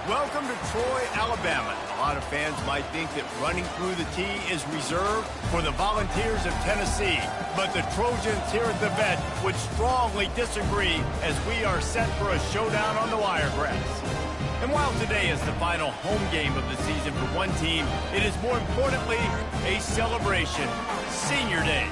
Welcome to Troy, Alabama. A lot of fans might think that running through the tee is reserved for the Volunteers of Tennessee. But the Trojans here at the Vet would strongly disagree as we are set for a showdown on the wiregrass. And while today is the final home game of the season for one team, it is more importantly a celebration, Senior Day.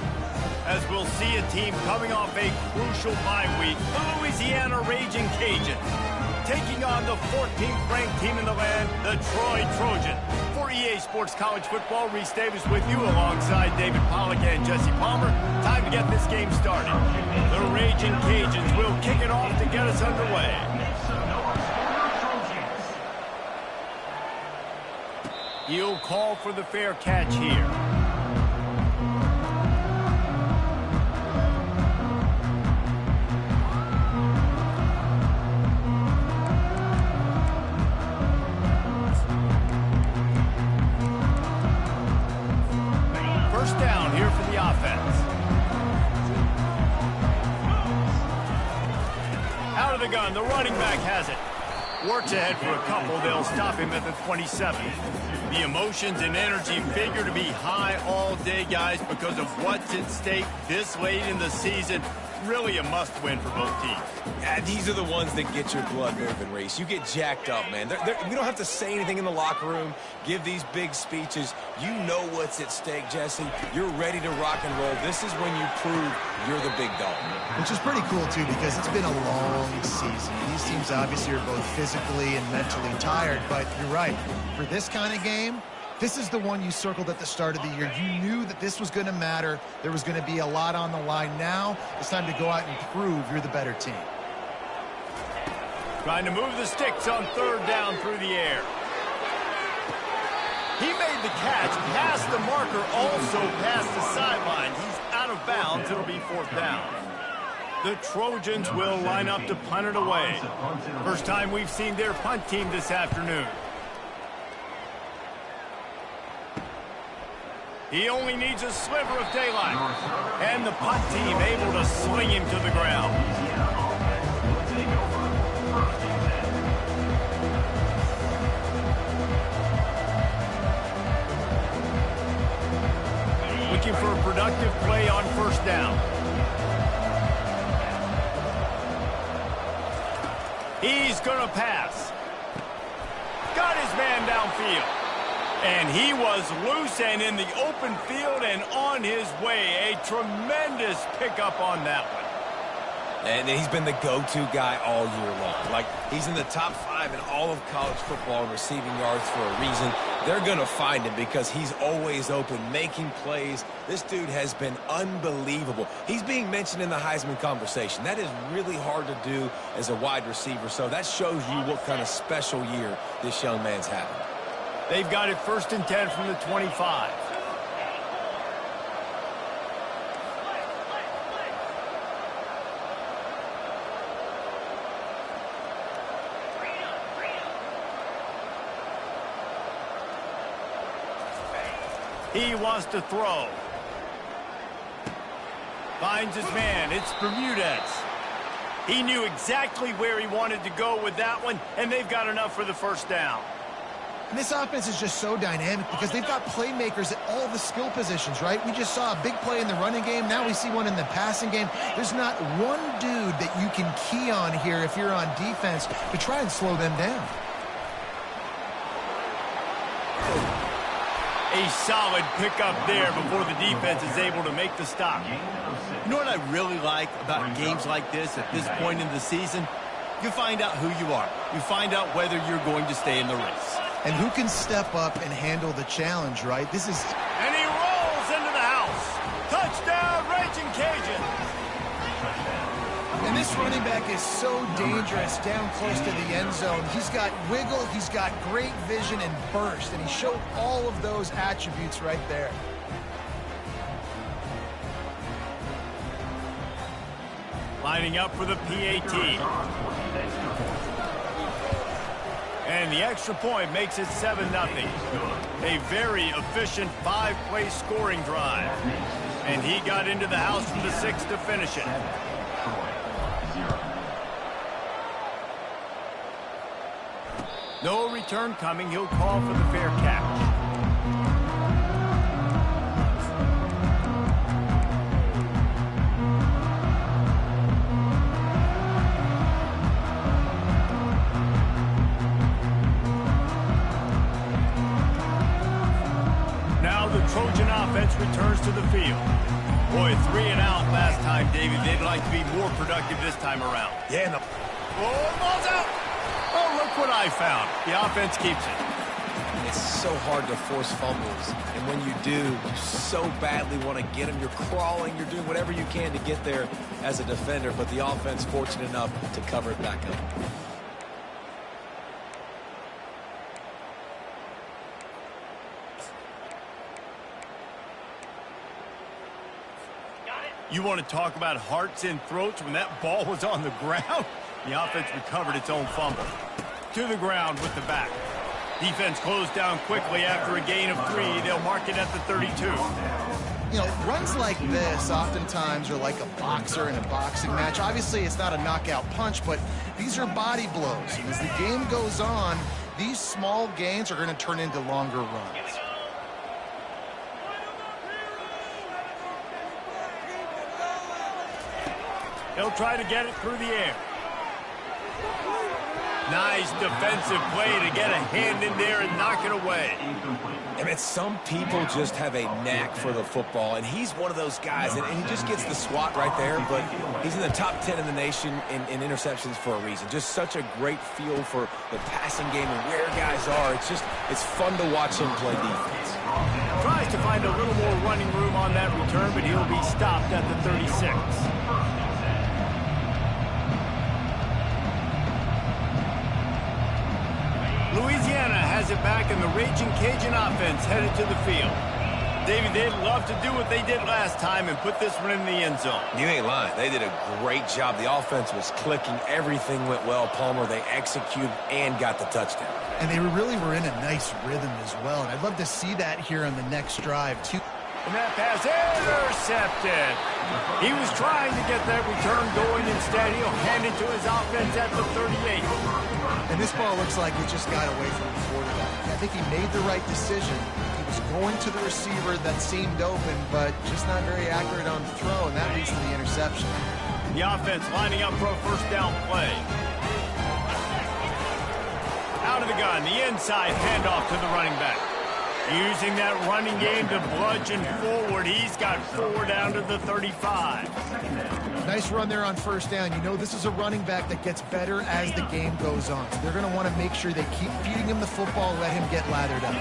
As we'll see a team coming off a crucial bye week, the Louisiana Raging Cajuns, taking on the 14th ranked team in the land, the Troy Trojans. For EA Sports College Football, Reese Davis with you alongside David Pollack and Jesse Palmer. Time to get this game started. The Raging Cajuns will kick it off to get us underway. He'll call for the fair catch here. First down here for the offense. Out of the gun, the running back has it. Works ahead for a couple. They'll stop him at the 27. The emotions and energy figure to be high all day, guys, because of what's at stake this late in the season. Really a must-win for both teams. Yeah, these are the ones that get your blood moving, Reese. You get jacked up, man. We don't have to say anything in the locker room, give these big speeches. You know what's at stake, Jesse. You're ready to rock and roll. This is when you prove you're the big dog. Which is pretty cool, too, because it's been a long season. These teams obviously are both physically and mentally tired, but you're right. For this kind of game, this is the one you circled at the start of the year. You knew that this was going to matter. There was going to be a lot on the line. Now it's time to go out and prove you're the better team. Trying to move the sticks on third down through the air. He made the catch, past the marker, also past the sideline. He's out of bounds. It'll be fourth down. The Trojans will line up to punt it away. First time we've seen their punt team this afternoon. He only needs a sliver of daylight. And the punt team able to sling him to the ground. Looking for a productive play on first down. He's going to pass. Got his man downfield. And he was loose and in the open field and on his way. A tremendous pickup on that one. And he's been the go-to guy all year long. Like, he's in the top 5 in all of college football in receiving yards for a reason. They're going to find him because he's always open, making plays. This dude has been unbelievable. He's being mentioned in the Heisman conversation. That is really hard to do as a wide receiver. So that shows you what kind of special year this young man's having. They've got it first and 10 from the 25. He wants to throw. Finds his man. It's Bermudez. He knew exactly where he wanted to go with that one, and they've got enough for the first down. And this offense is just so dynamic because they've got playmakers at all the skill positions, right? We just saw a big play in the running game. Now we see one in the passing game. There's not one dude that you can key on here if you're on defense to try and slow them down. A solid pickup there before the defense is able to make the stop. You know what I really like about games like this at this point in the season? You find out who you are. You find out whether you're going to stay in the race. And who can step up and handle the challenge, right? This is... And he rolls into the house. Touchdown, Raging Cajun. And this running back is so dangerous down close to the end zone. He's got wiggle, he's got great vision and burst, and he showed all of those attributes right there. Lining up for the PAT. And the extra point makes it 7-0. A very efficient 5-play scoring drive. And he got into the house from the 6 to finish it. No return coming. He'll call for the fair catch. Now the Trojan offense returns to the field. Boy, 3 and out last time, David. They'd like to be more productive this time around. Yeah, no. Oh, ball's out. Oh, look what I found. The offense keeps it. It's so hard to force fumbles, and when you do, you so badly want to get them. You're crawling, you're doing whatever you can to get there as a defender, but the offense fortunate enough to cover it back up. You want to talk about hearts and throats when that ball was on the ground? The offense recovered its own fumble. To the ground with the back. Defense closed down quickly after a gain of 3. They'll mark it at the 32. You know, runs like this oftentimes are like a boxer in a boxing match. Obviously, it's not a knockout punch, but these are body blows. And as the game goes on, these small gains are going to turn into longer runs. They'll try to get it through the air. Nice defensive play to get a hand in there and knock it away. I mean, some people just have a knack for the football, and he's one of those guys, and he just gets the swat right there, but he's in the top 10 in the nation in interceptions for a reason. Just such a great feel for the passing game and where guys are. It's fun to watch him play defense. Tries to find a little more running room on that return, but he'll be stopped at the 36. Louisiana has it back, and the Raging Cajun offense headed to the field. David, they'd love to do what they did last time and put this one in the end zone. You ain't lying. They did a great job. The offense was clicking. Everything went well. Palmer, they executed and got the touchdown. And they really were in a nice rhythm as well. And I'd love to see that here on the next drive, too. And that pass intercepted. He was trying to get that return going. Instead, he'll hand it to his offense at the 38. And this ball looks like it just got away from the quarterback. I think he made the right decision. He was going to the receiver that seemed open, but just not very accurate on the throw, and that leads to the interception. The offense lining up for a first down play. Out of the gun, the inside handoff to the running back. Using that running game to bludgeon forward. He's got 4 down to the 35. Nice run there on first down. You know, this is a running back that gets better as the game goes on. So they're going to want to make sure they keep feeding him the football and let him get lathered up.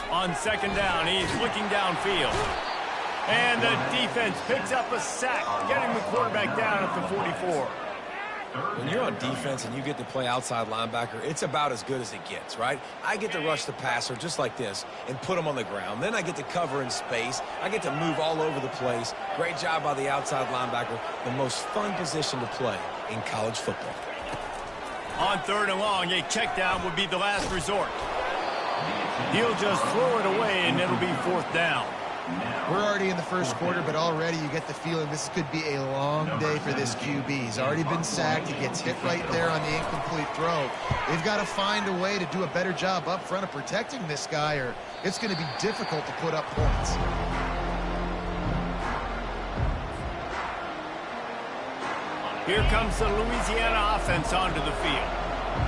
On second down, he's looking downfield. And the defense picks up a sack, getting the quarterback down at the 44. When you're on defense and you get to play outside linebacker, it's about as good as it gets, right? I get to rush the passer just like this and put him on the ground. Then I get to cover in space. I get to move all over the place. Great job by the outside linebacker. The most fun position to play in college football. On third and long, a check down would be the last resort. He'll just throw it away, and it'll be fourth down. We're already in the first quarter, but already you get the feeling this could be a long day for this QB. He's already been sacked. He gets hit right there on the incomplete throw. They've got to find a way to do a better job up front of protecting this guy, or it's going to be difficult to put up points. Here comes the Louisiana offense onto the field.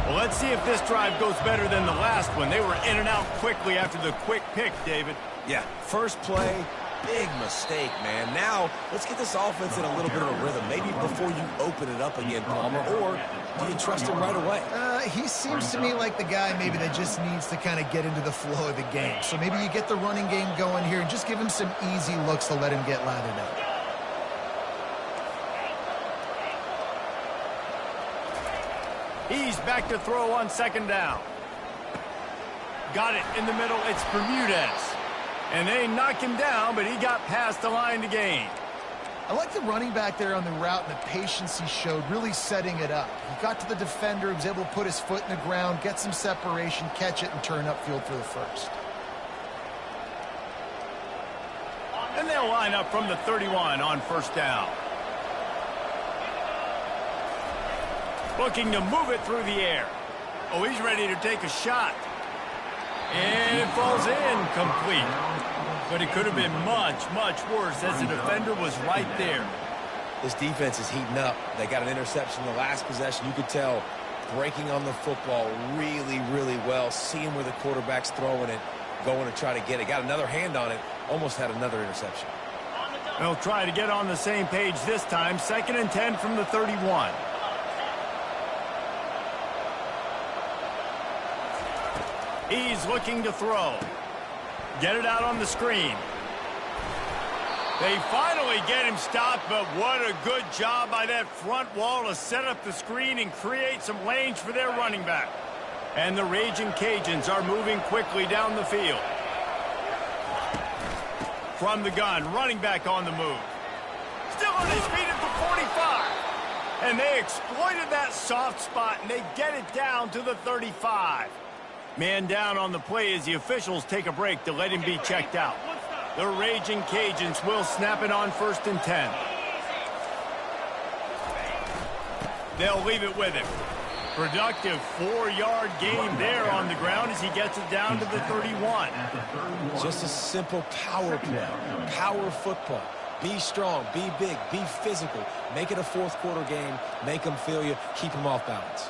Well, let's see if this drive goes better than the last one. They were in and out quickly after the quick pick, David. Yeah, first play, big mistake, man. Now, let's get this offense in a little bit of a rhythm. Maybe before you open it up again, Palmer, or do you trust him right away? He seems to me like the guy maybe that just needs to kind of get into the flow of the game. So maybe you get the running game going here and just give him some easy looks to let him get lathered up. He's back to throw on second down. Got it in the middle. It's Bermudez. And they knock him down, but he got past the line to gain. I like the running back there on the route and the patience he showed, really setting it up. He got to the defender, he was able to put his foot in the ground, get some separation, catch it, and turn upfield for the first. And they'll line up from the 31 on first down. Looking to move it through the air. Oh, he's ready to take a shot. And it falls incomplete. But it could have been much, much worse as the defender was right there. This defense is heating up. They got an interception in the last possession. You could tell breaking on the football really, really well, seeing where the quarterback's throwing it, going to try to get it. Got another hand on it, almost had another interception. They'll try to get on the same page this time. 2nd and 10 from the 31. He's looking to throw. Get it out on the screen. They finally get him stopped, but what a good job by that front wall to set up the screen and create some lanes for their running back. And the Raging Cajuns are moving quickly down the field. From the gun, running back on the move. Still on his feet at the 45. And they exploited that soft spot, and they get it down to the 35. Man down on the play as the officials take a break to let him be checked out. The Raging Cajuns will snap it on 1st and 10. They'll leave it with him. Productive 4-yard gain there on the ground as he gets it down to the 31. Just a simple power play, power football. Be strong, be big, be physical. Make it a 4th quarter game. Make them feel you, keep them off balance.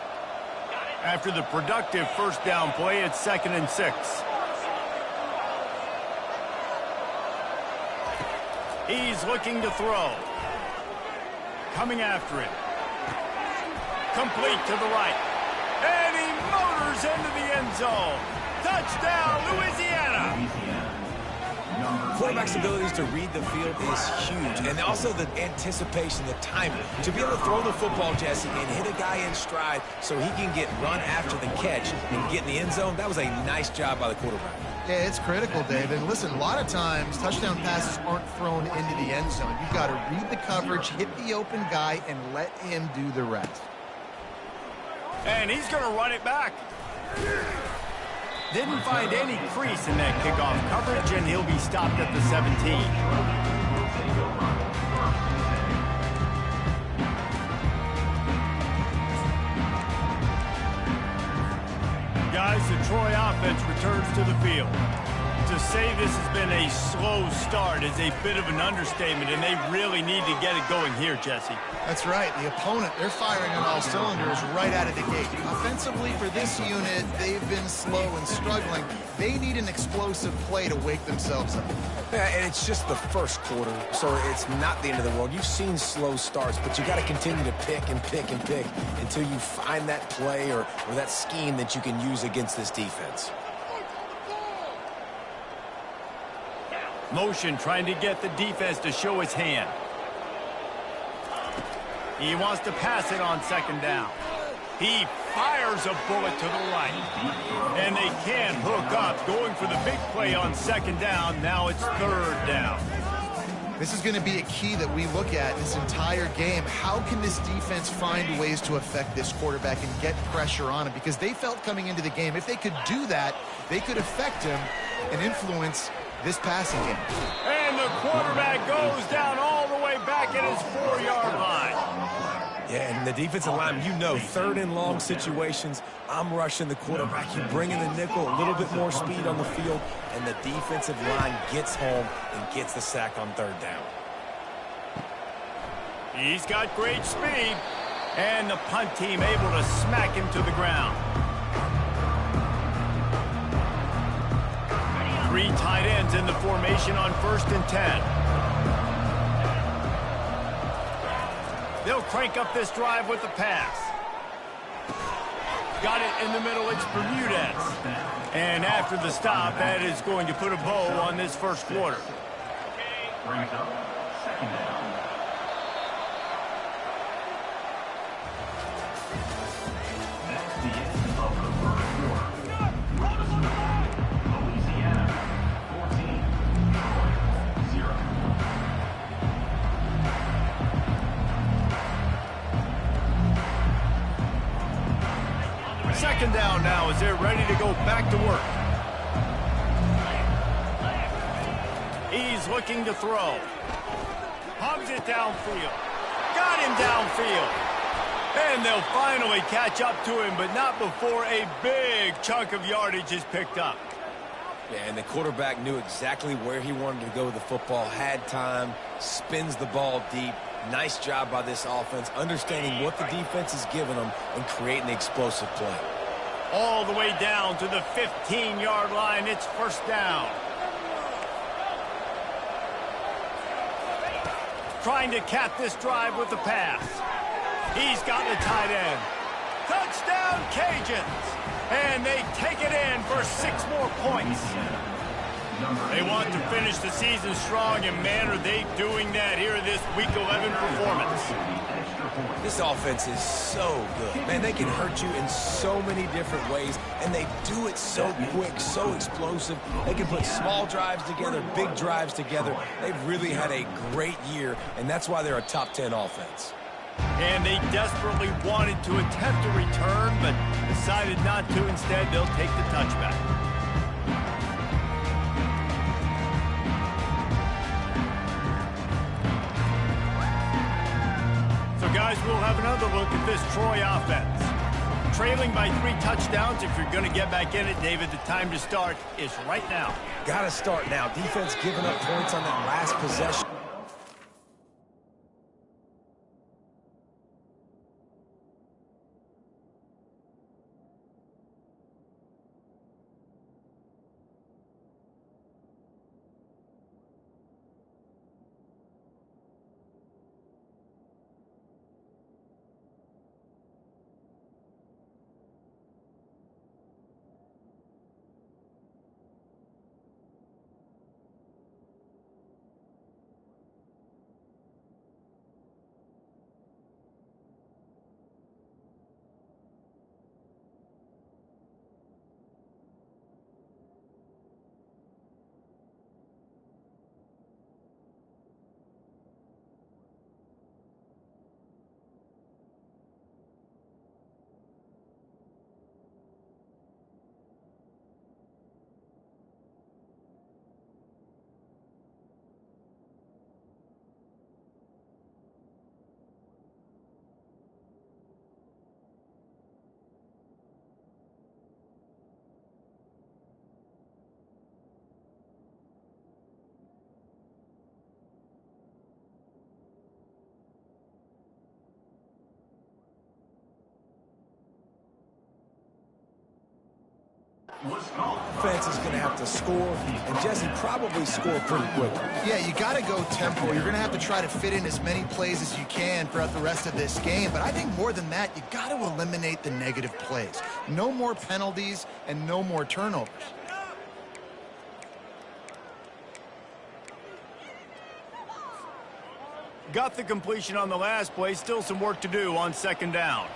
After the productive 1st down play, it's 2nd and 6. He's looking to throw. Coming after it. Complete to the right. And he motors into the end zone. Touchdown, Louisiana. Quarterback's abilities to read the field is huge. And also the anticipation, the timing. To be able to throw the football, Jesse, and hit a guy in stride so he can get run after the catch and get in the end zone, that was a nice job by the quarterback. Yeah, it's critical, Dave. And listen, a lot of times touchdown passes aren't thrown into the end zone. You've got to read the coverage, hit the open guy, and let him do the rest. And he's going to run it back. Didn't find any crease in that kickoff coverage, and he'll be stopped at the 17. Guys, the Troy offense returns to the field. To say this has been a slow start is a bit of an understatement, and they really need to get it going here, Jesse. That's right. The opponent, they're firing on all cylinders right out of the gate. Offensively, for this unit, they've been slow and struggling. They need an explosive play to wake themselves up. Yeah, and it's just the 1st quarter, so it's not the end of the world. You've seen slow starts, but you got to continue to pick and pick and pick until you find that play or that scheme that you can use against this defense. Motion trying to get the defense to show his hand. He wants to pass it on 2nd down. He fires a bullet to the right. And they can't hook up. Going for the big play on 2nd down. Now it's 3rd down. This is going to be a key that we look at this entire game. How can this defense find ways to affect this quarterback and get pressure on him? Because they felt coming into the game, if they could do that, they could affect him and influence this passing game. And the quarterback goes down all the way back at his 4-yard line. Yeah, and the defensive line, you know, 3rd and long situations, I'm rushing the quarterback. You bring in the nickel, a little bit more speed on the field, and the defensive line gets home and gets the sack on 3rd down. He's got great speed, and the punt team able to smack him to the ground. 3 tight ends in the formation on 1st and 10. They'll crank up this drive with the pass. Got it in the middle, it's Bermudez. And after the stop, that is going to put a bow on this 1st quarter. Brings up 2nd down. That's the end of the 1st quarter. Louisiana 14, 0. 2nd down now as they're ready to go back to work. He's looking to throw. Pumps it downfield. Got him downfield. And they'll finally catch up to him, but not before a big chunk of yardage is picked up. Yeah, and the quarterback knew exactly where he wanted to go with the football, had time, spins the ball deep. Nice job by this offense, understanding what the defense is giving them and creating the explosive play. All the way down to the 15-yard line. It's first down. Trying to cap this drive with the pass. He's got the tight end. Touchdown, Cajuns! And they take it in for 6 more points. They want to finish the season strong, and man, are they doing that here in this Week 11 performance. This offense is so good. Man, they can hurt you in so many different ways, and they do it so quick, so explosive. They can put small drives together, big drives together. They've really had a great year, and that's why they're a top 10 offense. And they desperately wanted to attempt a return, but decided not to. Instead, they'll take the touchback. So, guys, we'll have another look at this Troy offense. Trailing by 3 touchdowns. If you're going to get back in it, David, the time to start is right now. Got to start now. Defense giving up points on that last possession. Defense is going to have to score, and Jesse probably score pretty quickly. Yeah, you got to go tempo. You're going to have to try to fit in as many plays as you can throughout the rest of this game. But I think more than that, you got to eliminate the negative plays. No more penalties and no more turnovers. Got the completion on the last play. Still some work to do on second down.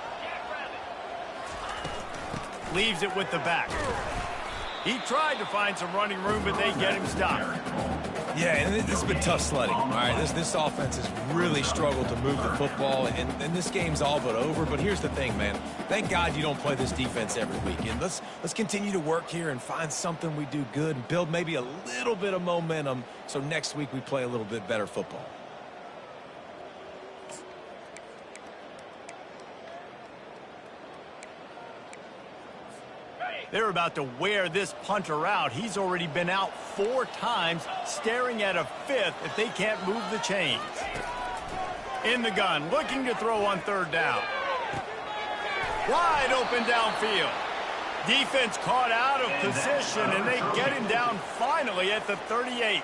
Leaves it with the back. He tried to find some running room, but they get him stopped. Yeah, and this has been tough sledding. All right, this offense has really struggled to move the football, and this game's all but over. But here's the thing, man. Thank God you don't play this defense every week. And let's continue to work here and find something we do good and build maybe a little bit of momentum so next week we play a little bit better football. They're about to wear this punter out. He's already been out 4 times, staring at a 5th if they can't move the chains. In the gun, looking to throw on third down. Wide open downfield. Defense caught out of position, and they get him down finally at the 38.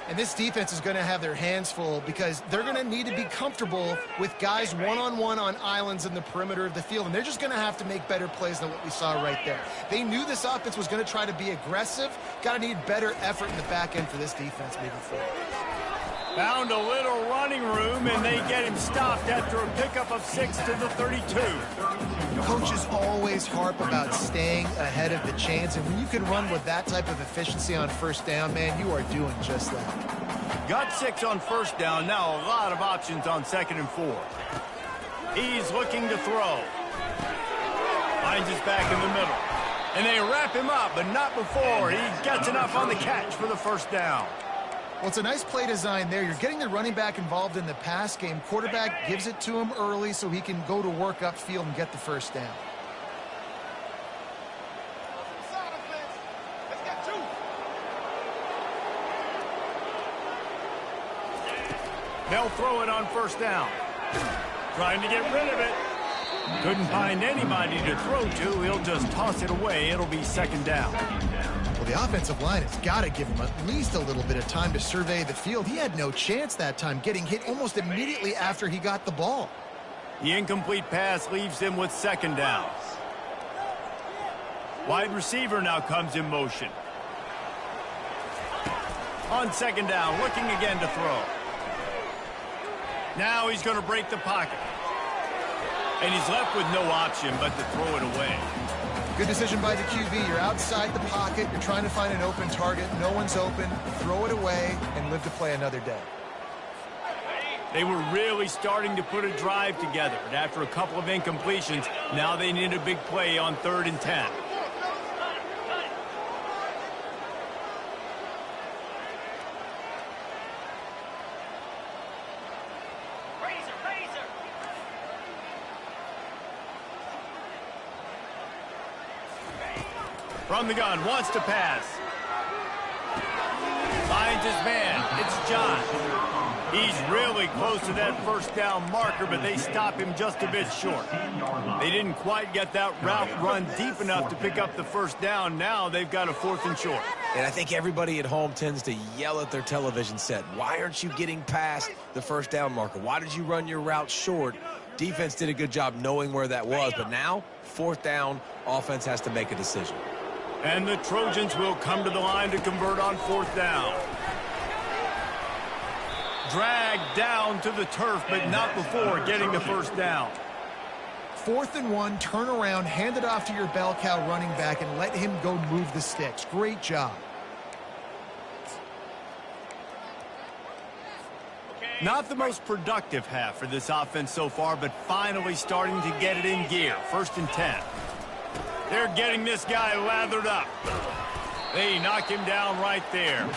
And this defense is going to have their hands full because they're going to need to be comfortable with guys one-on-one on islands in the perimeter of the field. And they're just going to have to make better plays than what we saw right there. They knew this offense was going to try to be aggressive. Got to need better effort in the back end for this defense moving forward. Found a little running room, and they get him stopped after a pickup of 6 to the 32. Coaches always harp about staying ahead of the chains, and when you can run with that type of efficiency on first down, man, you are doing just that. Got 6 on first down. Now a lot of options on 2nd and 4. He's looking to throw. Finds his back in the middle. And they wrap him up, but not before he gets enough on the catch for the first down. Well, it's a nice play design there. You're getting the running back involved in the pass game. Quarterback gives it to him early so he can go to work upfield and get the first down. They'll throw it on first down. Trying to get rid of it. Couldn't find anybody to throw to. He'll just toss it away. It'll be second down. Well, the offensive line has got to give him at least a little bit of time to survey the field. He had no chance that time, getting hit almost immediately after he got the ball. The incomplete pass leaves him with second down. Wide receiver now comes in motion. On second down, looking again to throw. Now he's going to break the pocket. And he's left with no option but to throw it away. Good decision by the QB. You're outside the pocket. You're trying to find an open target. No one's open. Throw it away and live to play another day. They were really starting to put a drive together. And after a couple of incompletions, now they need a big play on 3rd and 10. From the gun, wants to pass. Finds his man. It's John. He's really close to that first down marker, but they stop him just a bit short. They didn't quite get that route run deep enough to pick up the first down. Now they've got a 4th and short. And I think everybody at home tends to yell at their television set. Why aren't you getting past the first down marker? Why did you run your route short? Defense did a good job knowing where that was, but now, 4th down, offense has to make a decision. And the Trojans will come to the line to convert on 4th down. Dragged down to the turf, but not before getting the first down. 4th and 1, turn around, hand it off to your bell cow running back, and let him go move the sticks. Great job. Not the most productive half for this offense so far, but finally starting to get it in gear. 1st and 10. They're getting this guy lathered up. They knock him down right there.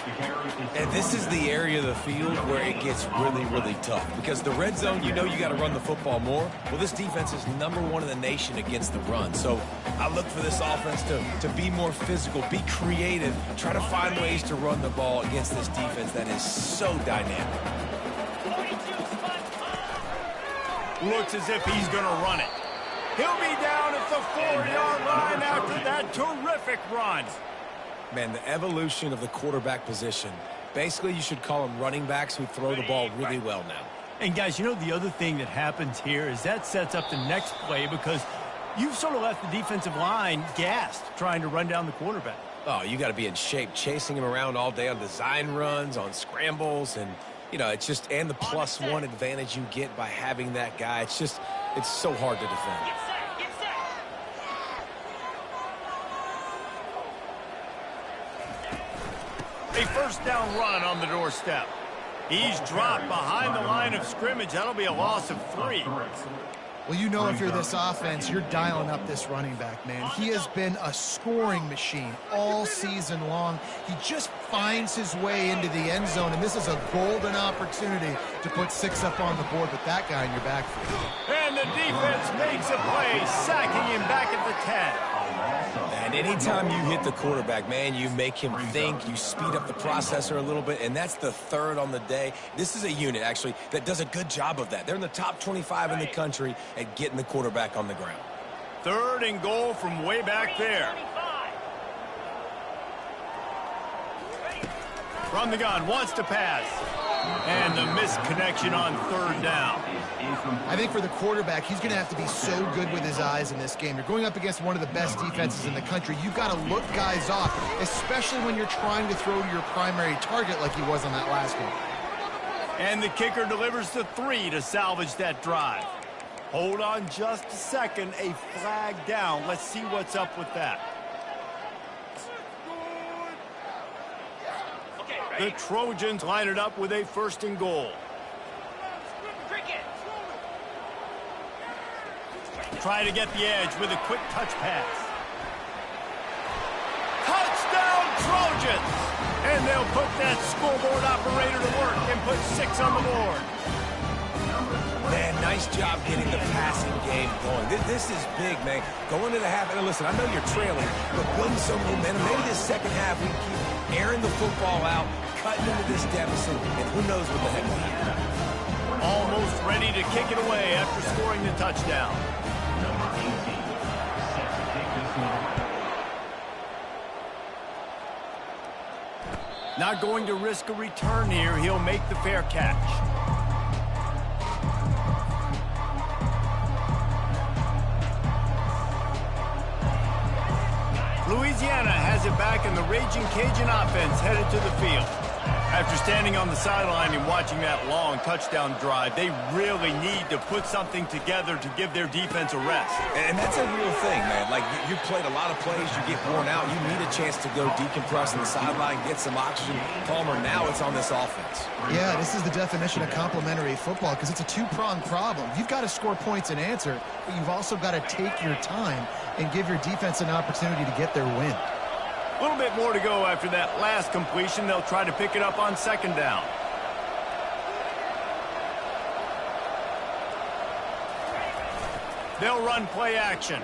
And this is the area of the field where it gets really, really tough. Because the red zone, you know you got to run the football more. Well, this defense is #1 in the nation against the run. So I look for this offense to be more physical, be creative, try to find ways to run the ball against this defense that is so dynamic. Looks as if he's going to run it. He'll be down at the 4-yard line after that terrific run. Man, the evolution of the quarterback position. Basically, you should call them running backs who throw the ball really well now. And, guys, you know the other thing that happens here is that sets up the next play because you've sort of left the defensive line gassed trying to run down the quarterback. Oh, you got to be in shape chasing him around all day on design runs, on scrambles, and, you know, it's just, and the +1 advantage you get by having that guy. It's just, it's so hard to defend. A first down run on the doorstep. He's dropped behind the line of scrimmage. That'll be a loss of 3. Well, you know if you're this offense, you're dialing up this running back, man. He has been a scoring machine all season long. He just finds his way into the end zone, and this is a golden opportunity to put 6 up on the board with that guy in your backfield. And the defense makes a play, sacking him back at the 10. And anytime you hit the quarterback, man, you make him think, you speed up the processor a little bit, and that's the 3rd on the day. This is a unit, actually, that does a good job of that. They're in the top 25 in the country at getting the quarterback on the ground. 3rd and goal from way back there. From the gun, wants to pass. And the misconnection on 3rd down. I think for the quarterback, he's going to have to be so good with his eyes in this game. You're going up against one of the best defenses in the country. You've got to look guys off, especially when you're trying to throw to your primary target like he was on that last one. And the kicker delivers the 3 to salvage that drive. Hold on just a second. A flag down. Let's see what's up with that. The Trojans line it up with a 1st and goal. Try to get the edge with a quick touch pass. Touchdown Trojans! And they'll put that scoreboard operator to work and put 6 on the board. Man, nice job getting the passing game going. This is big, man. Going into the half, and listen, I know you're trailing, but building some momentum. Maybe this second half we keep airing the football out, cutting into this deficit, and who knows what the heck will happen. Almost ready to kick it away after scoring the touchdown. Number 18, set to take this one. Not going to risk a return here. He'll make the fair catch. Louisiana has it back, and the Raging Cajun offense headed to the field. After standing on the sideline and watching that long touchdown drive, they really need to put something together to give their defense a rest. And that's a real thing, man. Like, you played a lot of plays, you get worn out, you need a chance to go decompress on the sideline, get some oxygen. Palmer, now it's on this offense. Yeah, this is the definition of complementary football because it's a two-pronged problem. You've got to score points and answer, but you've also got to take your time and give your defense an opportunity to get their win. A little bit more to go after that last completion. They'll try to pick it up on second down. They'll run play action.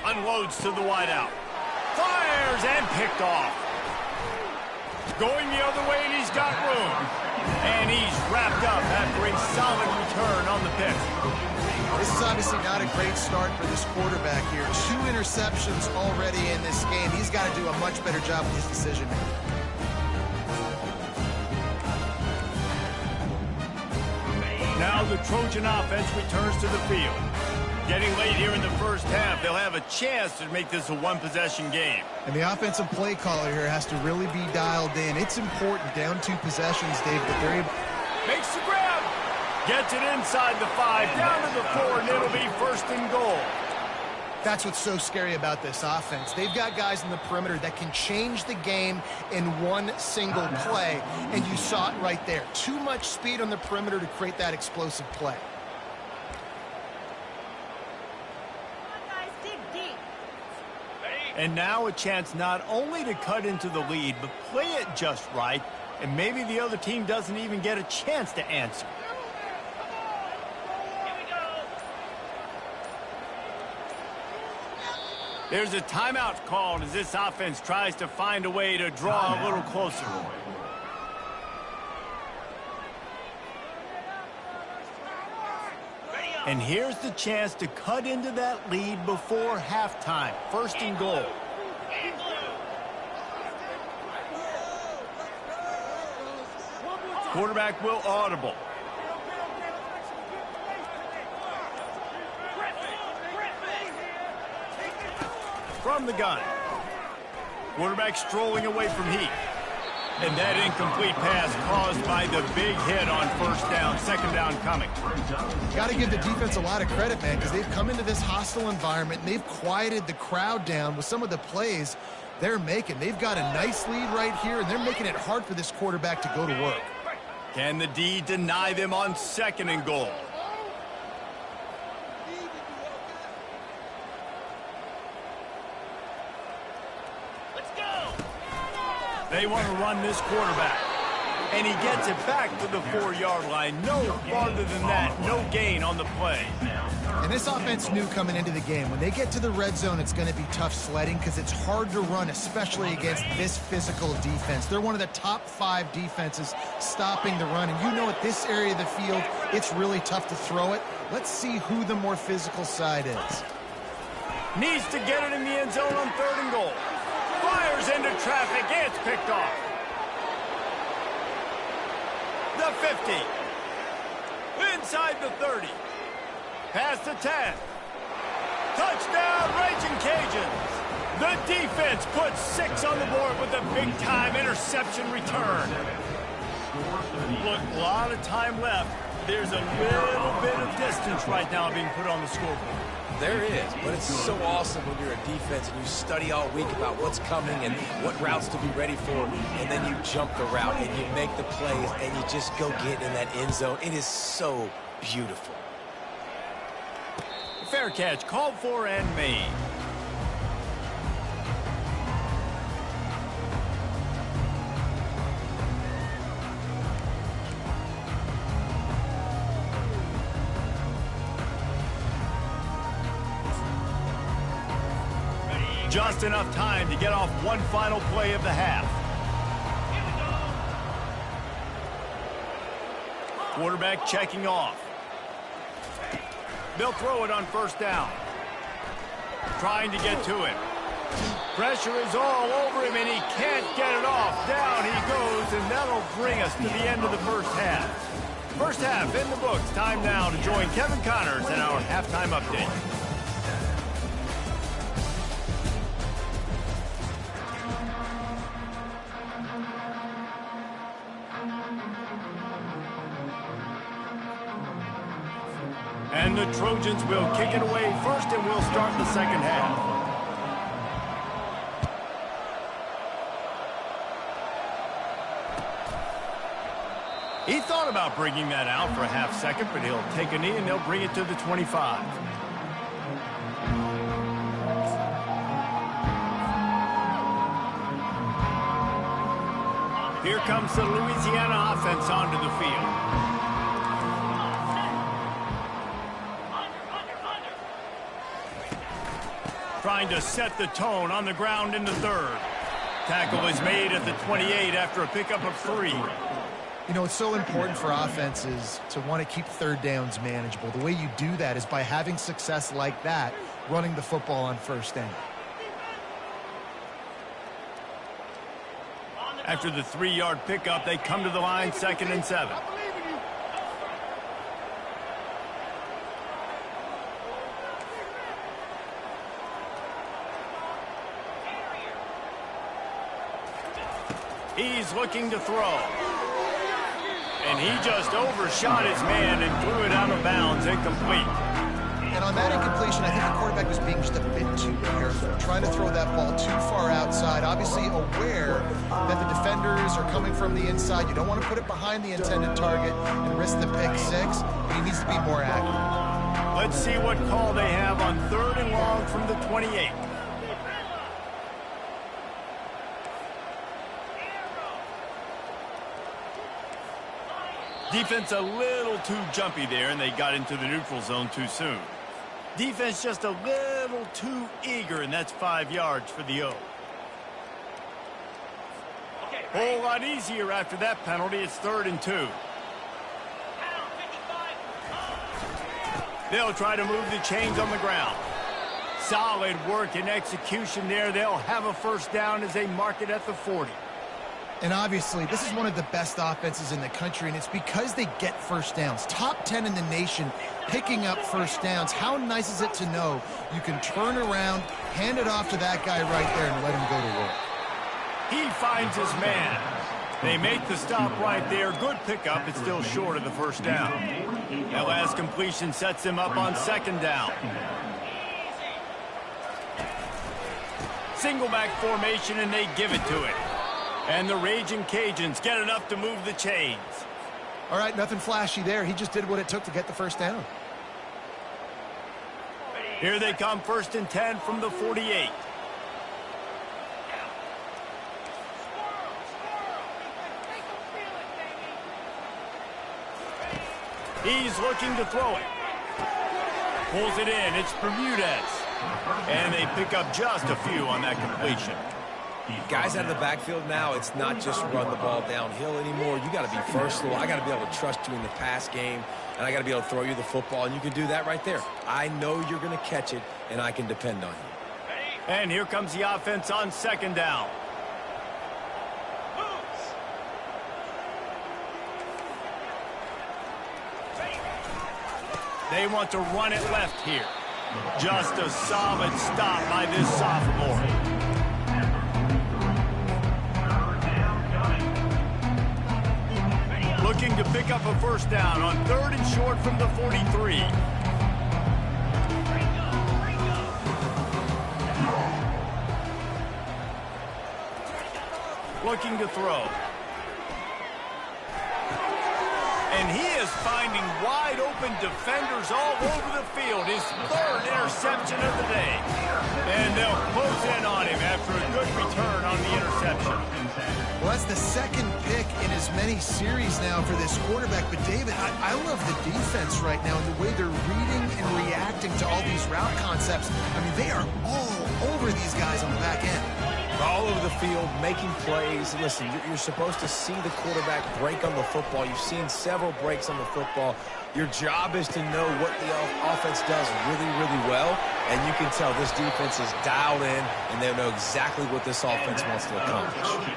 Unloads to the wideout. Fires and picked off. Going the other way, and he's got room. And he's wrapped up after a solid return on the pick. This is obviously not a great start for this quarterback here. 2 interceptions already in this game. He's got to do a much better job with his decision making. Now the Trojan offense returns to the field. Getting late here in the first half, they'll have a chance to make this a one-possession game. And the offensive play caller here has to really be dialed in. It's important, down 2 possessions, Dave, but they're able... Makes the grab. Gets it inside the 5, down to the 4, and it'll be first and goal. That's what's so scary about this offense. They've got guys in the perimeter that can change the game in one single play, and you saw it right there. Too much speed on the perimeter to create that explosive play. And now a chance not only to cut into the lead, but play it just right, and maybe the other team doesn't even get a chance to answer. There's a timeout called as this offense tries to find a way to draw a little closer. And here's the chance to cut into that lead before halftime. First and goal. Quarterback will audible. From the gun. Quarterback strolling away from heat. And that incomplete pass caused by the big hit on first down. Second down coming. Got to give the defense a lot of credit, man, because they've come into this hostile environment and they've quieted the crowd down with some of the plays they're making. They've got a nice lead right here, and they're making it hard for this quarterback to go to work. Can the D deny them on second and goal? They want to run this quarterback. And he gets it back to the 4-yard line. No farther than that. No gain on the play. And this offense knew coming into the game, when they get to the red zone, it's going to be tough sledding because it's hard to run, especially against this physical defense. They're one of the top 5 defenses stopping the run. And you know at this area of the field, it's really tough to throw it. Let's see who the more physical side is. Needs to get it in the end zone on third and goal. Fires into traffic. It's picked off. The 50. Inside the 30. Past the 10. Touchdown, Raging Cajuns. The defense puts 6 on the board with a big-time interception return. Look, a lot of time left. There's a little bit of distance right now being put on the scoreboard. There is, but it's so awesome when you're a defense and you study all week about what's coming and what routes to be ready for, and then you jump the route and you make the plays and you just go get in that end zone. It is so beautiful. Fair catch, called for and made. Just enough time to get off one final play of the half. Quarterback checking off. They'll throw it on first down. Trying to get to him. Pressure is all over him, and he can't get it off. Down he goes, and that'll bring us to the end of the first half. First half in the books. Time now to join Kevin Connors in our halftime update. And the Trojans will kick it away first, and we'll start the second half. He thought about bringing that out for a half second, but he'll take a knee and they'll bring it to the 25. Here comes the Louisiana offense onto the field. Trying to set the tone on the ground in the third. Tackle is made at the 28 after a pickup of 3. You know, it's so important for offenses to want to keep third downs manageable. The way you do that is by having success like that, running the football on first down. After the 3-yard pickup, they come to the line, 2nd and 7. He's looking to throw. And he just overshot his man and threw it out of bounds, incomplete. And on that incompletion, I think the quarterback was being just a bit too careful, trying to throw that ball too far outside, obviously aware that the defenders are coming from the inside. You don't want to put it behind the intended target and risk the pick 6, but he needs to be more accurate. Let's see what call they have on 3rd and long from the 28. Defense a little too jumpy there, and they got into the neutral zone too soon. Defense just a little too eager, and that's 5 yards for the O. Whole lot easier after that penalty. It's 3rd and 2. They'll try to move the chains on the ground. Solid work and execution there. They'll have a first down as they mark it at the 40. And obviously, this is one of the best offenses in the country, and it's because they get first downs. Top 10 in the nation picking up first downs. How nice is it to know you can turn around, hand it off to that guy right there, and let him go to work. He finds his man. They make the stop right there. Good pickup. It's still short of the first down. That last completion sets them up on 2nd down. Single back formation, and they give it to it. And the Raging Cajuns get enough to move the chains. All right, nothing flashy there. He just did what it took to get the first down. Here they come, 1st and 10 from the 48. He's looking to throw it. Pulls it in. It's Bermudez. And they pick up just a few on that completion. Guys out of the backfield now, it's not just run the ball downhill anymore. You got to be versatile. I got to be able to trust you in the pass game, and I got to be able to throw you the football, and you can do that right there. I know you're going to catch it, and I can depend on you. And here comes the offense on 2nd down. They want to run it left here. Just a solid stop by this sophomore. Looking to pick up a first down on 3rd and short from the 43. Looking to throw. And he is finding wide open defenders all over the field. His 3rd interception of the day. And they'll close in on him after a good return on the interception. Well, that's the 2nd pick in as many series now for this quarterback. But, David, I love the defense right now and the way they're reading and reacting to all these route concepts. I mean, they are all over these guys on the back end. All over the field, making plays. Listen, you're supposed to see the quarterback break on the football. You've seen several breaks on the football. Your job is to know what the offense does really, really well, and you can tell this defense is dialed in, and they know exactly what this offense wants to accomplish.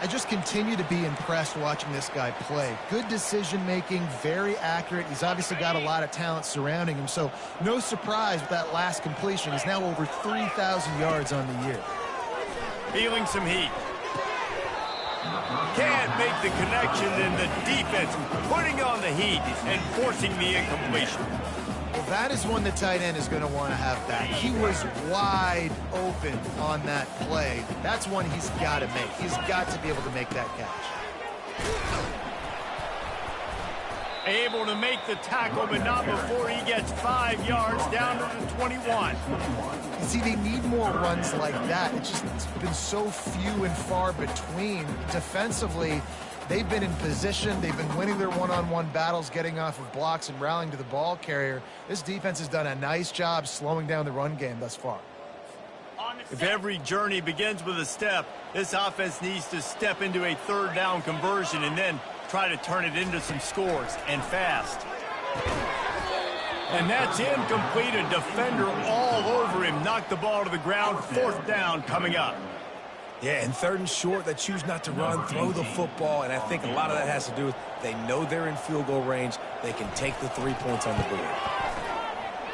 I just continue to be impressed watching this guy play. Good decision-making, very accurate. He's obviously got a lot of talent surrounding him, so no surprise with that last completion. He's now over 3,000 yards on the year. Feeling some heat. Can't make the connection, and the defense putting on the heat and forcing the incompletion. Well, that is one the tight end is going to want to have back. He was wide open on that play. That's one he's got to make. He's got to be able to make that catch. Able to make the tackle, but not before he gets 5 yards down to the 21. You see, they need more runs like that. It's been so few and far between. Defensively, they've been in position. They've been winning their one-on-one battles, getting off of blocks and rallying to the ball carrier. This defense has done a nice job slowing down the run game thus far. If every journey begins with a step, this offense needs to step into a third down conversion and then try to turn it into some scores, and fast. And that's incomplete. A defender all over him. Knocked the ball to the ground. 4th down coming up. Yeah, and 3rd and short, they choose not to run, throw the football, and I think a lot of that has to do with they know they're in field goal range. They can take the 3 points on the board.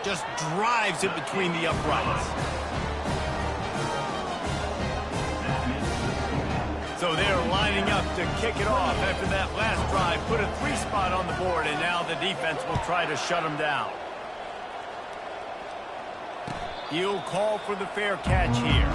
Just drives it between the uprights. So they're lining up to kick it off after that last drive. Put a 3 spot on the board, and now the defense will try to shut them down. He'll call for the fair catch here.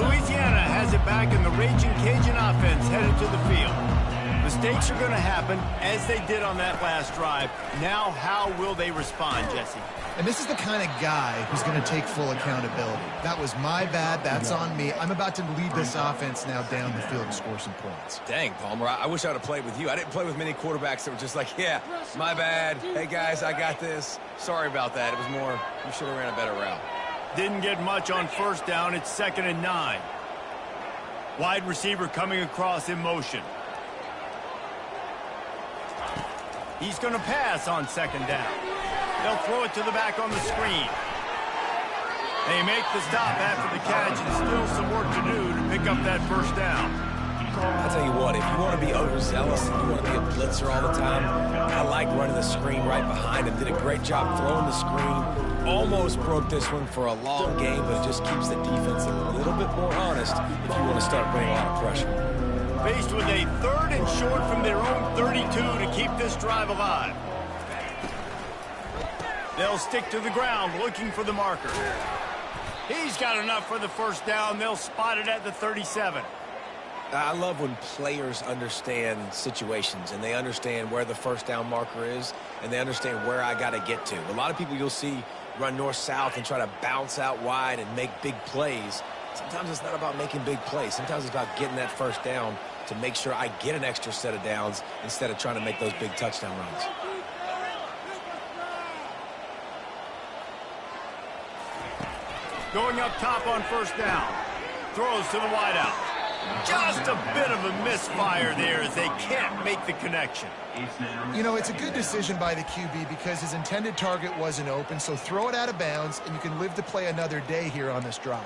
Louisiana has it back, in the Raging Cajun offense headed to the field. Mistakes are going to happen, as they did on that last drive. Now, how will they respond, Jesse? And this is the kind of guy who's going to take full accountability. That was my bad. That's on me. I'm about to lead this offense now down the field and score some points. Dang, Palmer, I wish I would have played with you. I didn't play with many quarterbacks that were just like, yeah, my bad. Hey, guys, I got this. Sorry about that. It was more, you should have ran a better route. Didn't get much on 1st down. It's 2nd and 9. Wide receiver coming across in motion. He's going to pass on 2nd down. They'll throw it to the back on the screen. They make the stop after the catch, and still some work to do to pick up that 1st down. I'll tell you what, if you want to be overzealous and you want to be a blitzer all the time, I like running the screen right behind him. Did a great job throwing the screen. Almost broke this one for a long game, but it just keeps the defense a little bit more honest if you want to start putting a lot of pressure. Faced with a 3rd and short from their own 32 to keep this drive alive. They'll stick to the ground looking for the marker. He's got enough for the 1st down. They'll spot it at the 37. I love when players understand situations and they understand where the 1st down marker is and they understand where I got to get to. A lot of people you'll see run north-south and try to bounce out wide and make big plays. Sometimes it's not about making big plays. Sometimes it's about getting that 1st down to make sure I get an extra set of downs instead of trying to make those big touchdown runs. Going up top on 1st down. Throws to the wideout. Just a bit of a misfire there as they can't make the connection. You know, it's a good decision by the QB because his intended target wasn't open, so throw it out of bounds, and you can live to play another day here on this drive.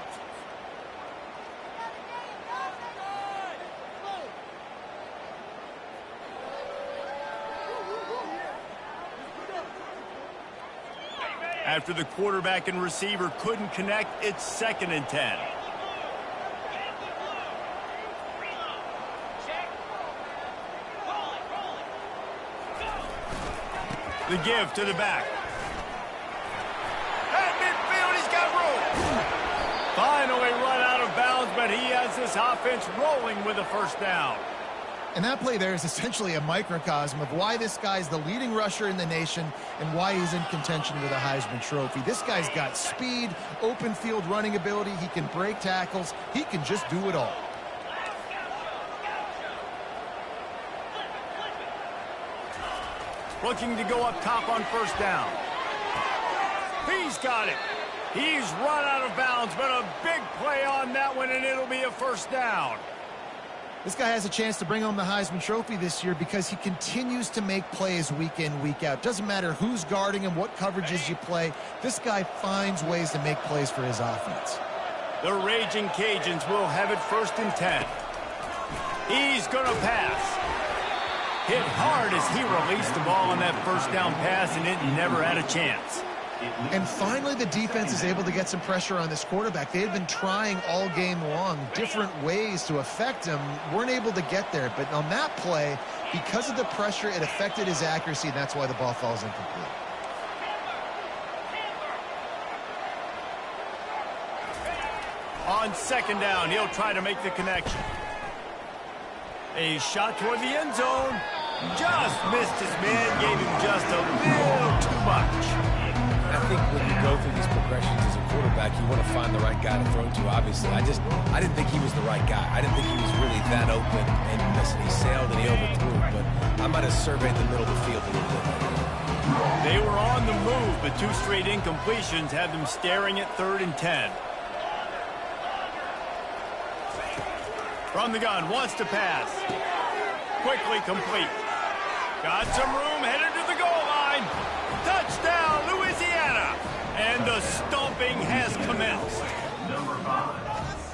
After the quarterback and receiver couldn't connect, it's 2nd and 10. The give to the back. At midfield, he's got room. Finally run out of bounds, but he has this offense rolling with a 1st down. And that play there is essentially a microcosm of why this guy's the leading rusher in the nation and why he's in contention with a Heisman Trophy. This guy's got speed, open field running ability. He can break tackles. He can just do it all. Looking to go up top on first down. He's got it. He's run out of bounds, but a big play on that one, and it'll be a first down. This guy has a chance to bring home the Heisman Trophy this year because he continues to make plays week in, week out. Doesn't matter who's guarding him, what coverages you play. This guy finds ways to make plays for his offense. The Raging Cajuns will have it 1st and 10. He's going to pass. Hit hard as he released the ball on that first down pass, and it never had a chance. And finally, the defense is able to get some pressure on this quarterback. They had been trying all game long different ways to affect him. Weren't able to get there. But on that play, because of the pressure, it affected his accuracy, and that's why the ball falls incomplete. On 2nd down, he'll try to make the connection. A shot toward the end zone. Just missed his man, gave him just a little too much. I think when you go through these progressions as a quarterback, you want to find the right guy to throw to, obviously. I didn't think he was the right guy. I didn't think he was really that open. And listen, he sailed and he overthrew, but I might have surveyed the middle of the field a little bit. They were on the move, but 2 straight incompletions had them staring at 3rd and 10. From the gun, wants to pass. Quickly complete. Got some room, headed to the goal line. Touchdown, Louisiana. And the stomping has commenced.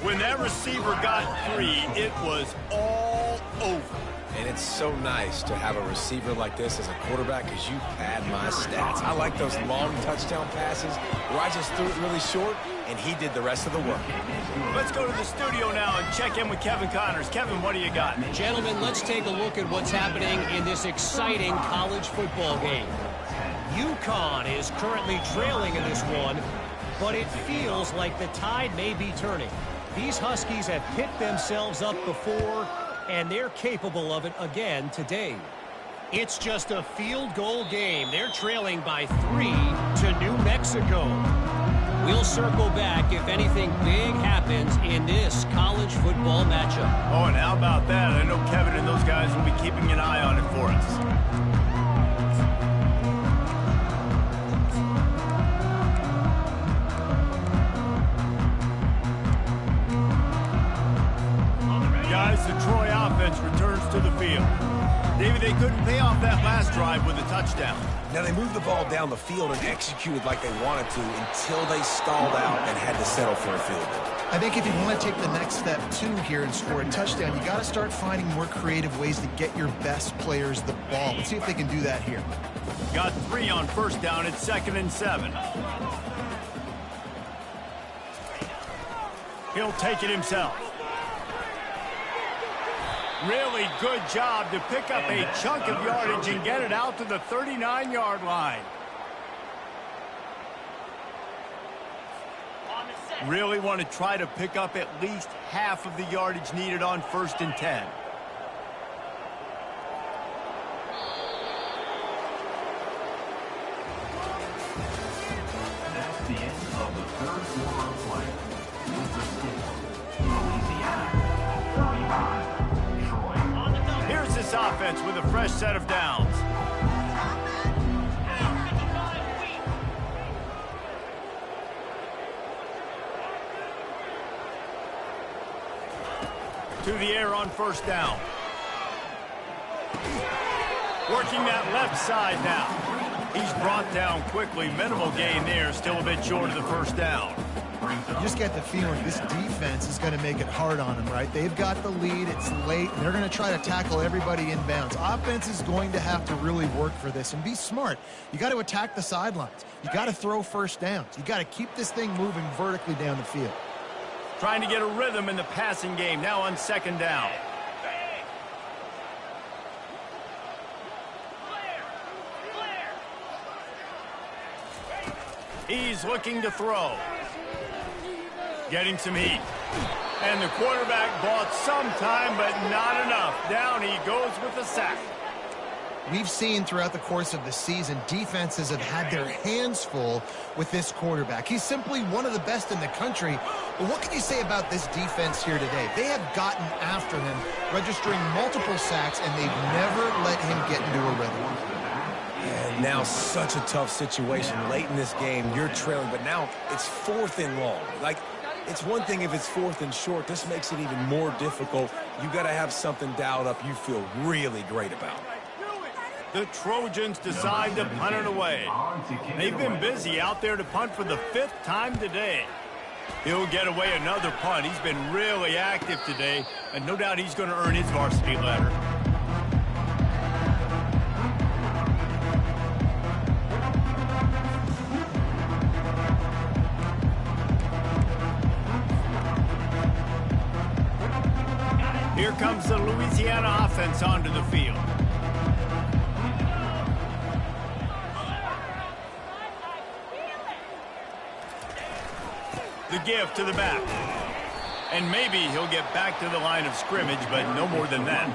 When that receiver got 3, it was all over. And it's so nice to have a receiver like this as a quarterback because you pad my stats. I like those long touchdown passes where I just threw it really short and he did the rest of the work. Let's go to the studio now and check in with Kevin Connors. Kevin, what do you got? Gentlemen, let's take a look at what's happening in this exciting college football game. UConn is currently trailing in this one, but it feels like the tide may be turning. These Huskies have picked themselves up before, and they're capable of it again today. It's just a field goal game. They're trailing by 3 to New Mexico. We'll circle back if anything big happens in this college football matchup. Oh, and how about that? I know Kevin and those guys will be keeping an eye on it for us. Guys, the Troy offense returns to the field. David, they couldn't pay off that last drive with a touchdown. Now, they moved the ball down the field and executed like they wanted to until they stalled out and had to settle for a field goal. I think if you want to take the next step, too, here and score a touchdown, you got to start finding more creative ways to get your best players the ball. Let's see if they can do that here. Got 3 on first down. It's 2nd and 7. He'll take it himself. Really good job to pick up a chunk of yardage and get it out to the 39-yard line. Really want to try to pick up at least half of the yardage needed on 1st and 10. That's the end of the 3rd quarter of play. With the score, Louisiana 35. Here's this offense with a fresh set of downs. To the air on first down. Working that left side now. He's brought down quickly. Minimal gain there. Still a bit short of the first down. You just get the feeling this defense is going to make it hard on them, right? They've got the lead. It's late. And they're going to try to tackle everybody inbounds. Offense is going to have to really work for this and be smart. You got to attack the sidelines. You got to throw first downs. You got to keep this thing moving vertically down the field. Trying to get a rhythm in the passing game. Now on 2nd down. He's looking to throw. Getting some heat. And the quarterback bought some time, but not enough. Down he goes with the sack. We've seen throughout the course of the season, defenses have had their hands full with this quarterback. He's simply one of the best in the country. But what can you say about this defense here today? They have gotten after him, registering multiple sacks, and they've never let him get into a rhythm. And now such a tough situation. Late in this game, you're trailing, but now it's 4th and long. Like, it's one thing if it's 4th and short. This makes it even more difficult. You got to have something dialed up you feel really great about. The Trojans decide to punt it away. They've been busy out there to punt for the 5th time today. He'll get away another punt. He's been really active today, and no doubt he's going to earn his varsity letter. Here comes the Louisiana offense onto the field. The give to the back. And maybe he'll get back to the line of scrimmage, but no more than that.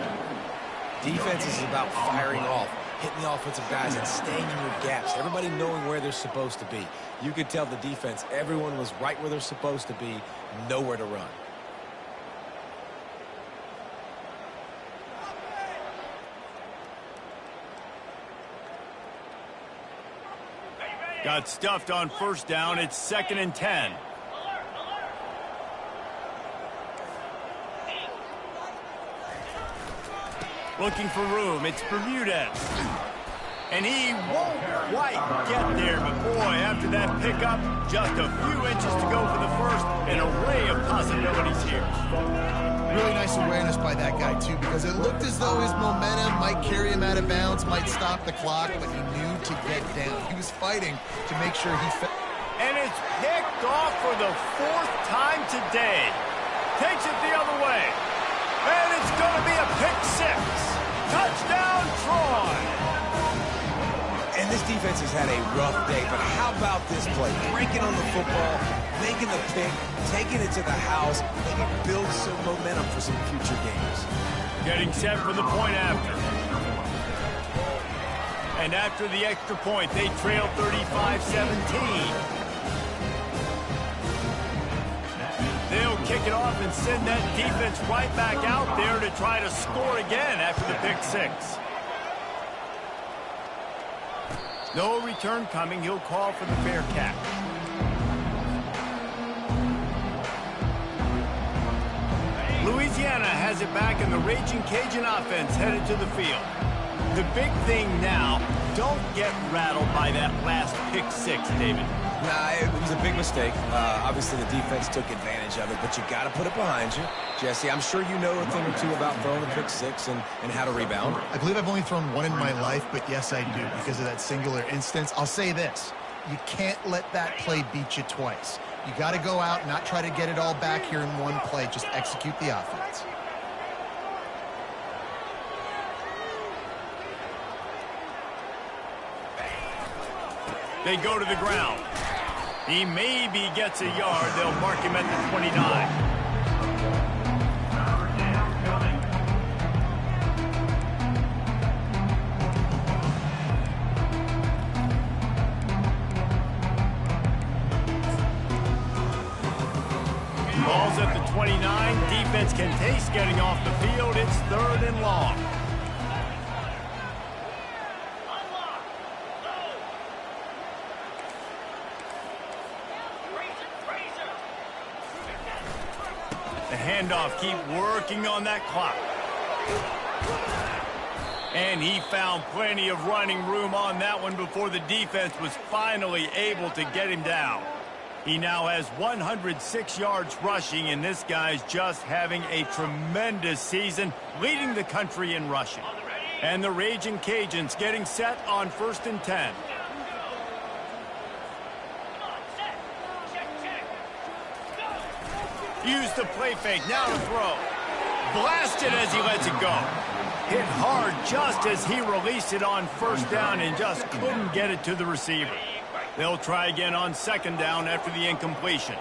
Defense is about firing off, hitting the offensive guys, and staying in your gaps. Everybody knowing where they're supposed to be. You could tell the defense, everyone was right where they're supposed to be, nowhere to run. Got stuffed on 1st down. It's 2nd and 10. Looking for room. It's Bermudez. And he won't quite get there. But, boy, after that pickup, just a few inches to go for the first. An array of possibilities here. Really nice awareness by that guy, too, because it looked as though his momentum might carry him out of bounds, might stop the clock, but he knew to get down. He was fighting to make sure he fell. And it's picked off for the 4th time today. Takes it the other way. And it's going to be a pick-6. Touchdown, Troy. And this defense has had a rough day, but how about this play? Breaking on the football, making the pick, taking it to the house, maybe build some momentum for some future games. Getting set for the point after. And after the extra point, they trail 35-17. They'll kick it off and send that defense right back out there to try to score again after the pick-6. No return coming. He'll call for the fair catch. Louisiana has it back, and the Raging Cajun offense headed to the field. The big thing now, don't get rattled by that last pick-6, David. Nah, it was a big mistake. Obviously, the defense took advantage of it, but you got to put it behind you. Jesse, I'm sure you know a thing or two about throwing a pick-6 and how to rebound. I believe I've only thrown one in my life, but yes, I do, because of that singular instance. I'll say this. You can't let that play beat you twice. You got to go out and not try to get it all back here in one play. Just execute the offense. They go to the ground. He maybe gets a yard. They'll mark him at the 29. Ball's at the 29. Defense can taste getting off the field. It's 3rd and long. The handoff, keep working on that clock. And he found plenty of running room on that one before the defense was finally able to get him down. He now has 106 yards rushing, and this guy's just having a tremendous season, leading the country in rushing. And the Raging Cajuns getting set on 1st and 10. Use the play fake, now to throw. Blasted as he lets it go. Hit hard just as he released it on 1st down and just couldn't get it to the receiver. They'll try again on 2nd down after the incompletion.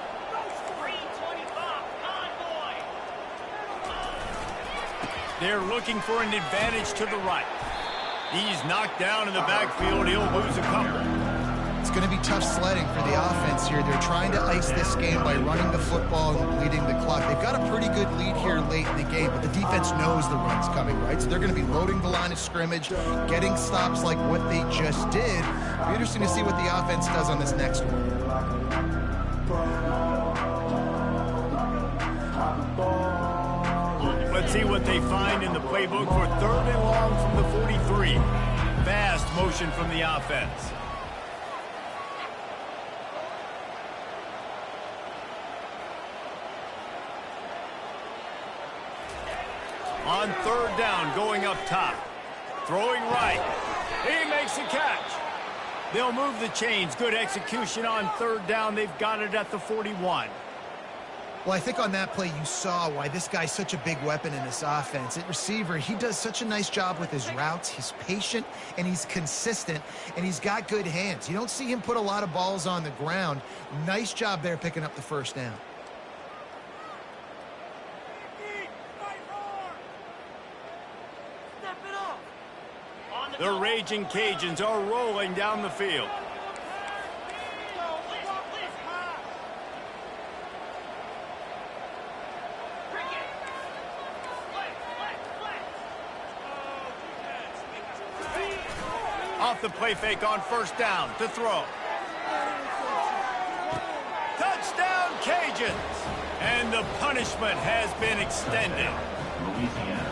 They're looking for an advantage to the right. He's knocked down in the backfield. He'll lose a couple. it's going to be tough sledding for the offense here. They're trying to ice this game by running the football and bleeding the clock. They've got a pretty good lead here late in the game, but the defense knows the run's coming, right? So they're going to be loading the line of scrimmage, getting stops like what they just did. It'll be interesting to see what the offense does on this next one. Let's see what they find in the playbook for 3rd and long from the 43. Fast motion from the offense. On 3rd down, going up top. Throwing right. He makes the catch. They'll move the chains. Good execution on 3rd down. They've got it at the 41. Well, I think on that play you saw why this guy's such a big weapon in this offense. At receiver, he does such a nice job with his routes. He's patient, and he's consistent, and he's got good hands. You don't see him put a lot of balls on the ground. Nice job there picking up the 1st down. The Raging Cajuns are rolling down the field. Off the play fake on 1st down to throw. Touchdown Cajuns! And the punishment has been extended.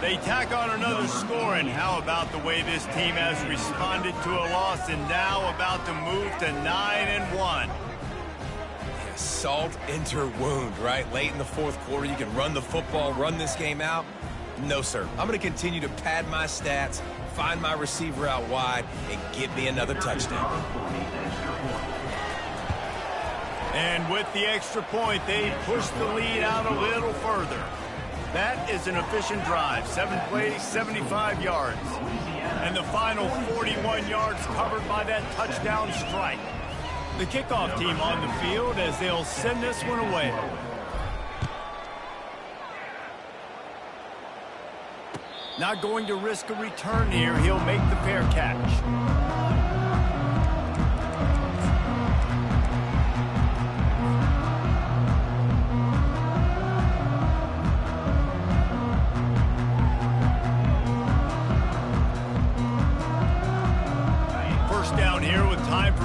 They tack on another score, and how about the way this team has responded to a loss and now about to move to 9-1. Yeah, salt into wound, right? Late in the 4th quarter, you can run the football, run this game out. No, sir. I'm going to continue to pad my stats, find my receiver out wide, and get me another touchdown. And with the extra point, they push the lead out a little further. That is an efficient drive. 7 plays, 75 yards. And the final 41 yards covered by that touchdown strike. The kickoff team on the field as they'll send this one away. Not going to risk a return here. He'll make the fair catch.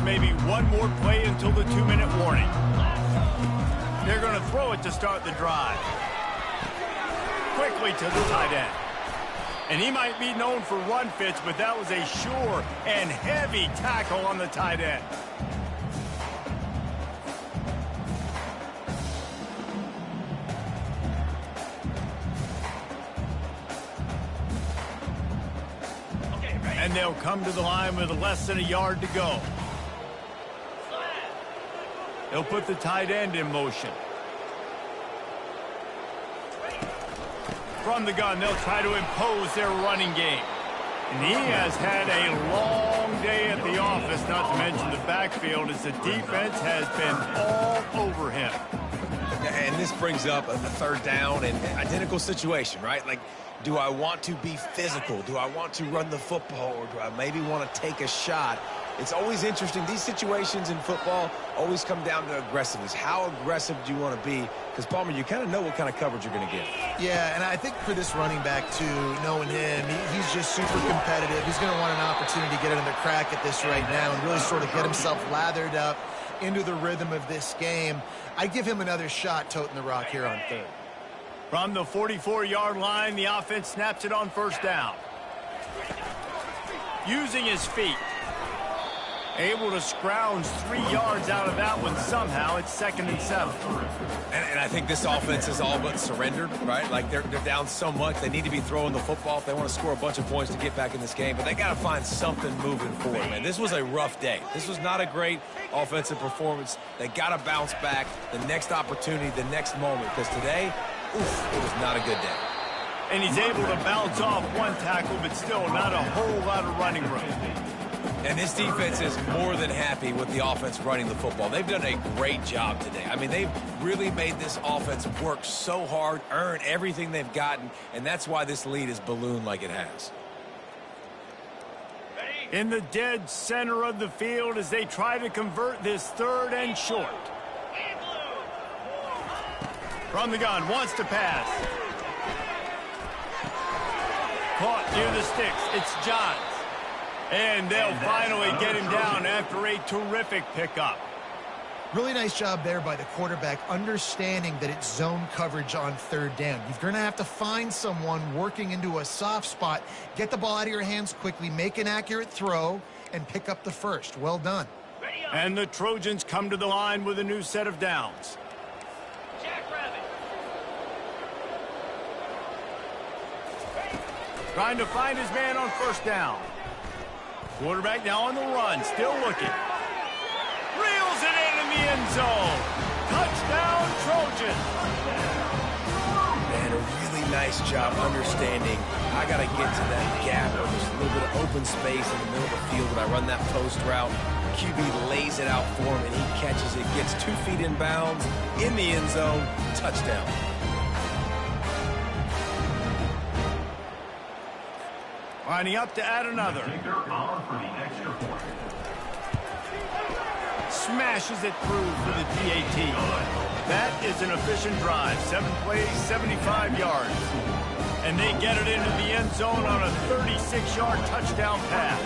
Maybe one more play until the 2-minute warning. They're going to throw it to start the drive. Quickly to the tight end. And he might be known for run fits, but that was a sure and heavy tackle on the tight end. And they'll come to the line with less than a yard to go. They'll put the tight end in motion. From the gun, they'll try to impose their running game. And he has had a long day at the office, not to mention the backfield, as the defense has been all over him. And this brings up a 3rd down and identical situation, right? Like, do I want to be physical? Do I want to run the football? Or do I maybe want to take a shot? It's always interesting. These situations in football always come down to aggressiveness. How aggressive do you want to be? Because, Palmer, you kind of know what kind of coverage you're going to get. Yeah, and I think for this running back, too, knowing him, he's just super competitive. He's going to want an opportunity to get another crack at this right now and really sort of get himself lathered up into the rhythm of this game. I give him another shot toting the rock here on 3rd. From the 44-yard line, the offense snaps it on 1st down. Using his feet. Able to scrounge 3 yards out of that one somehow. It's 2nd and 7. And I think this offense is all but surrendered, right? Like, they're down so much. They need to be throwing the football if they want to score a bunch of points to get back in this game. But they got to find something moving forward, man. This was a rough day. This was not a great offensive performance. They got to bounce back the next opportunity, the next moment. Because today, oof, it was not a good day. And he's able to bounce off one tackle, but still not a whole lot of running room. And this defense is more than happy with the offense running the football. They've done a great job today. I mean, they've really made this offense work so hard, earn everything they've gotten, and that's why this lead is ballooned like it has. Ready? In the dead center of the field as they try to convert this 3rd and short. From the gun, wants to pass. Caught near the sticks. It's Johns. And they'll finally get him down after a terrific pickup. Really nice job there by the quarterback, understanding that it's zone coverage on 3rd down. You're going to have to find someone working into a soft spot, get the ball out of your hands quickly, make an accurate throw, and pick up the first. Well done. And the Trojans come to the line with a new set of downs. Trying to find his man on 1st down. Quarterback now on the run, still looking. Reels it in the end zone. Touchdown, Trojans. Man, a really nice job understanding I got to get to that gap where there's a little bit of open space in the middle of the field when I run that post route. QB lays it out for him, and he catches it, gets 2 feet in bounds, in the end zone, touchdown. Lining up to add another. Smashes it through for the PAT. That is an efficient drive. 7 plays, 75 yards. And they get it into the end zone on a 36-yard touchdown pass.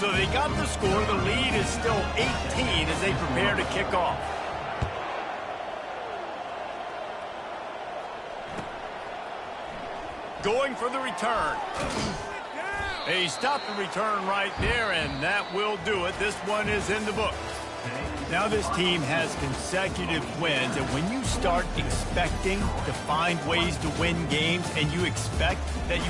So they got the score. The lead is still 18 as they prepare to kick off. Going for the return. They stopped the return right there, and that will do it. This one is in the books. Now this team has consecutive wins, and when you start expecting to find ways to win games and you expect that you